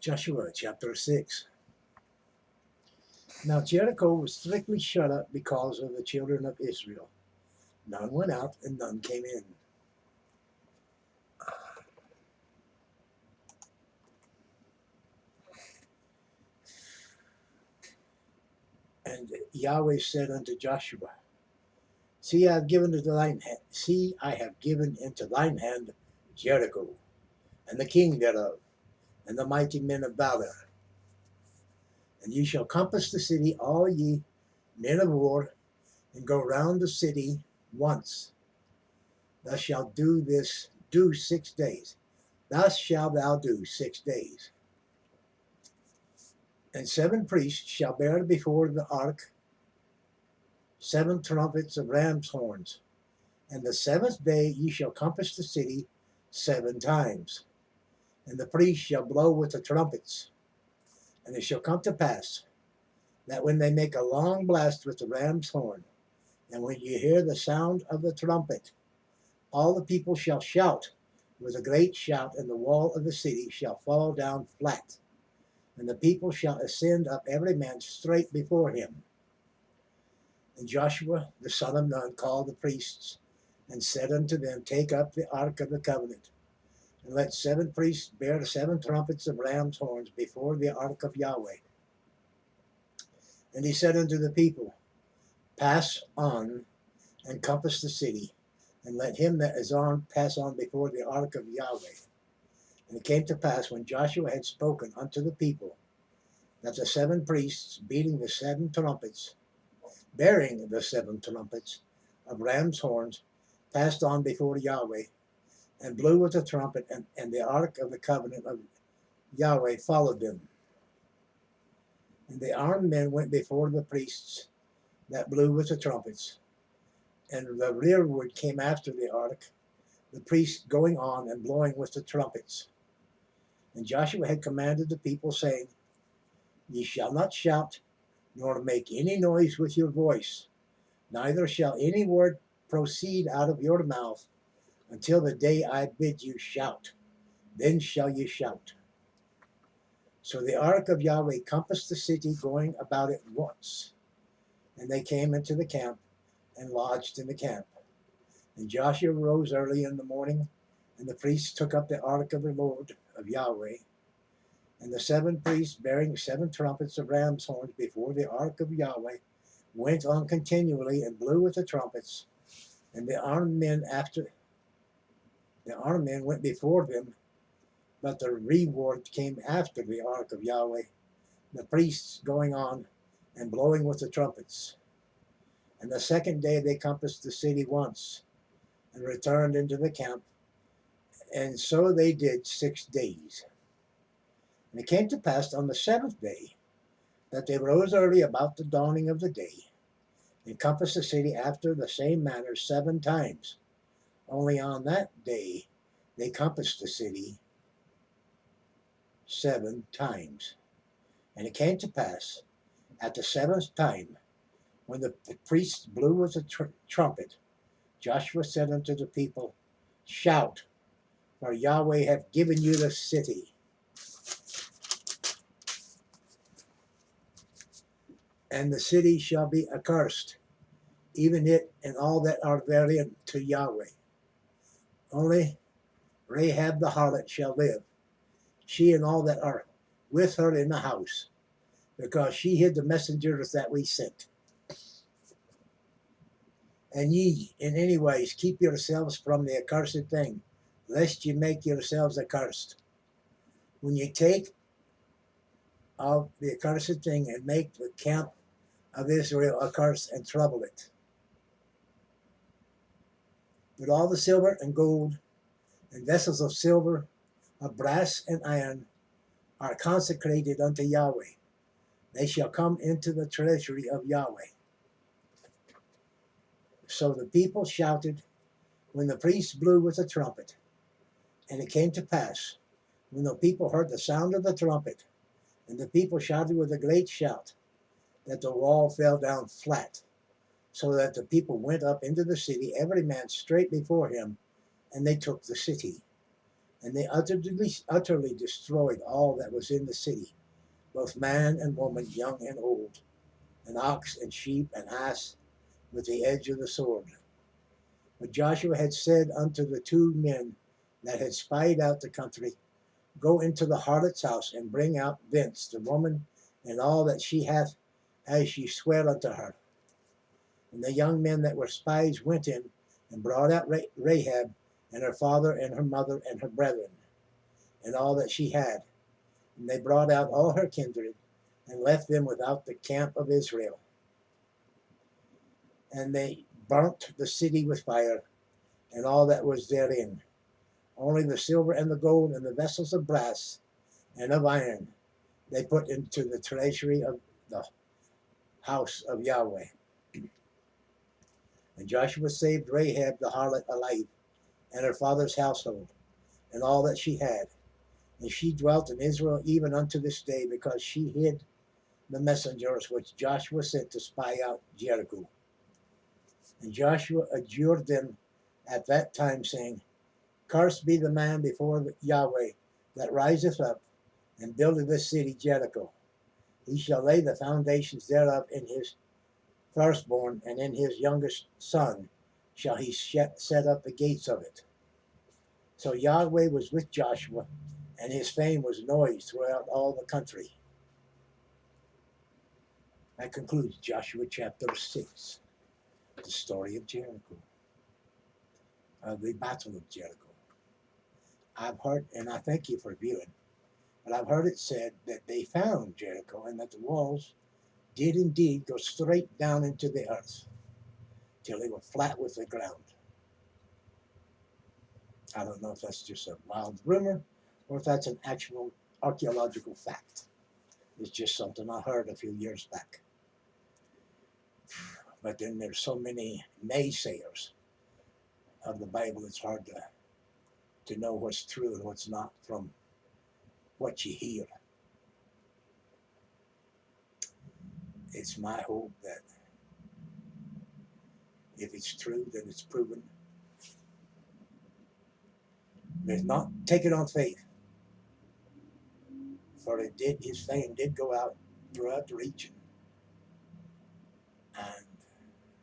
Joshua chapter 6. Now Jericho was strictly shut up because of the children of Israel. None went out and none came in. And Yahweh said unto Joshua, See, I have given into thine hand Jericho, and the king thereof, and the mighty men of valor. And ye shall compass the city, all ye men of war, and go round the city once. Thou shalt do 6 days. Thus shalt thou do 6 days. And 7 priests shall bear before the ark 7 trumpets of ram's horns. And the 7th day ye shall compass the city 7 times. And the priests shall blow with the trumpets. And it shall come to pass that when they make a long blast with the ram's horn, and when you hear the sound of the trumpet, all the people shall shout with a great shout, and the wall of the city shall fall down flat. And the people shall ascend up every man straight before him. And Joshua the son of Nun called the priests, and said unto them, Take up the ark of the covenant, and let 7 priests bear 7 trumpets of ram's horns before the ark of Yahweh. And he said unto the people, Pass on and compass the city, and let him that is on pass on before the ark of Yahweh. And it came to pass, when Joshua had spoken unto the people, that the 7 priests, bearing the 7 trumpets of ram's horns, passed on before Yahweh, and blew with the trumpet, and the ark of the covenant of Yahweh followed them. And the armed men went before the priests that blew with the trumpets, and the rearward came after the ark, the priests going on and blowing with the trumpets. And Joshua had commanded the people, saying, Ye shall not shout, nor make any noise with your voice, neither shall any word proceed out of your mouth, until the day I bid you shout. Then shall ye shout. So the ark of Yahweh compassed the city, going about it once. And they came into the camp, and lodged in the camp. And Joshua rose early in the morning, and the priests took up the ark of the Lord of Yahweh. And the 7 priests, bearing 7 trumpets of ram's horns before the ark of Yahweh, went on continually and blew with the trumpets. And the armed men went before them, but the reward came after the ark of Yahweh, the priests going on and blowing with the trumpets. And the 2nd day they compassed the city once, and returned into the camp, and so they did 6 days. And it came to pass on the 7th day, that they rose early about the dawning of the day, and compassed the city after the same manner 7 times. Only on that day they compassed the city 7 times. And it came to pass at the 7th time, when the priests blew with the trumpet, Joshua said unto the people, Shout, for Yahweh hath given you the city. And the city shall be accursed, even it and all that are therein, to Yahweh. Only Rahab the harlot shall live, she and all that are with her in the house, because she hid the messengers that we sent. And ye, in any ways, keep yourselves from the accursed thing, lest ye make yourselves accursed. When ye take of the accursed thing, and make the camp of Israel accursed, and trouble it. But all the silver and gold, and vessels of silver, of brass and iron, are consecrated unto Yahweh. They shall come into the treasury of Yahweh. So the people shouted when the priests blew with the trumpet. And it came to pass, when the people heard the sound of the trumpet, and the people shouted with a great shout, that the wall fell down flat, so that the people went up into the city, every man straight before him, and they took the city. And they utterly destroyed all that was in the city, both man and woman, young and old, and ox and sheep and ass, with the edge of the sword. But Joshua had said unto the two men that had spied out the country, Go into the harlot's house, and bring out thence the woman and all that she hath, as ye swear unto her. And the young men that were spies went in, and brought out Rahab, and her father, and her mother, and her brethren, and all that she had. And they brought out all her kindred, and left them without the camp of Israel. And they burnt the city with fire, and all that was therein. Only the silver and the gold, and the vessels of brass and of iron, they put into the treasury of the house of Yahweh. And Joshua saved Rahab the harlot alive, and her father's household, and all that she had. And she dwelt in Israel even unto this day, because she hid the messengers which Joshua sent to spy out Jericho. And Joshua adjured them at that time, saying, Cursed be the man before Yahweh that riseth up and buildeth this city Jericho. He shall lay the foundations thereof in his firstborn, and in his youngest son shall he set up the gates of it. So Yahweh was with Joshua, and his fame was noised throughout all the country. That concludes Joshua chapter 6, the story of Jericho, the battle of Jericho. I've heard, and I thank you for viewing, but I've heard it said that they found Jericho, and that the walls did indeed go straight down into the earth till they were flat with the ground. I don't know if that's just a wild rumor or if that's an actual archaeological fact. It's just something I heard a few years back. But then there's so many naysayers of the Bible, it's hard to know what's true and what's not from what you hear. It's my hope that if it's true, then it's proven. If not, take it on faith. For his fame did go out throughout the region. And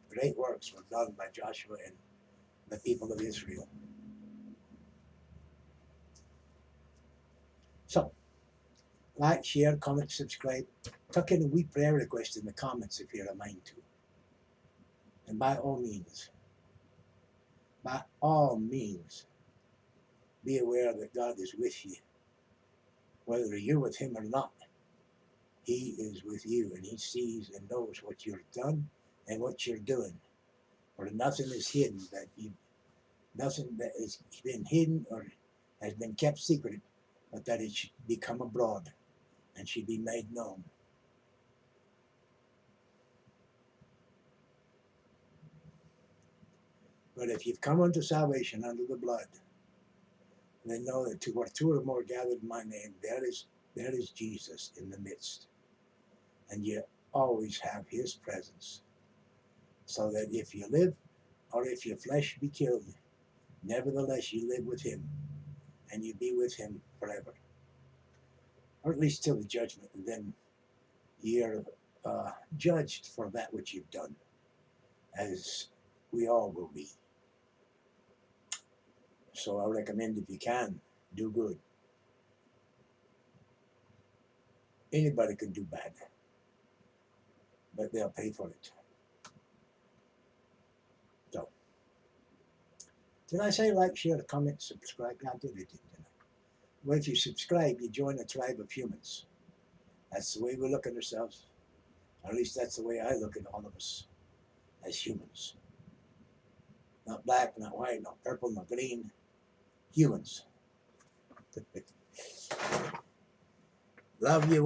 great works were done by Joshua and the people of Israel. So, like, share, comment, subscribe. Tuck in a wee prayer request in the comments if you're a mind to. And by all means, be aware that God is with you. Whether you're with him or not, he is with you, and he sees and knows what you've done and what you're doing. For nothing is hidden nothing that has been hidden or has been kept secret, but that it should become abroad and should be made known. But if you've come unto salvation under the blood, then know that where two or more gathered in my name, there is Jesus in the midst. And you always have his presence. So that if you live, or if your flesh be killed, nevertheless you live with him, and you be with him forever. Or at least till the judgment, and then you're judged for that which you've done, as we all will be. So I recommend, if you can, do good. Anybody can do bad, but they'll pay for it. So, did I say like, share, comment, subscribe? I did it, didn't I? Well, if you subscribe, you join a tribe of humans. That's the way we look at ourselves. Or at least that's the way I look at all of us as humans. Not black, not white, not purple, not green. Humans. Love you.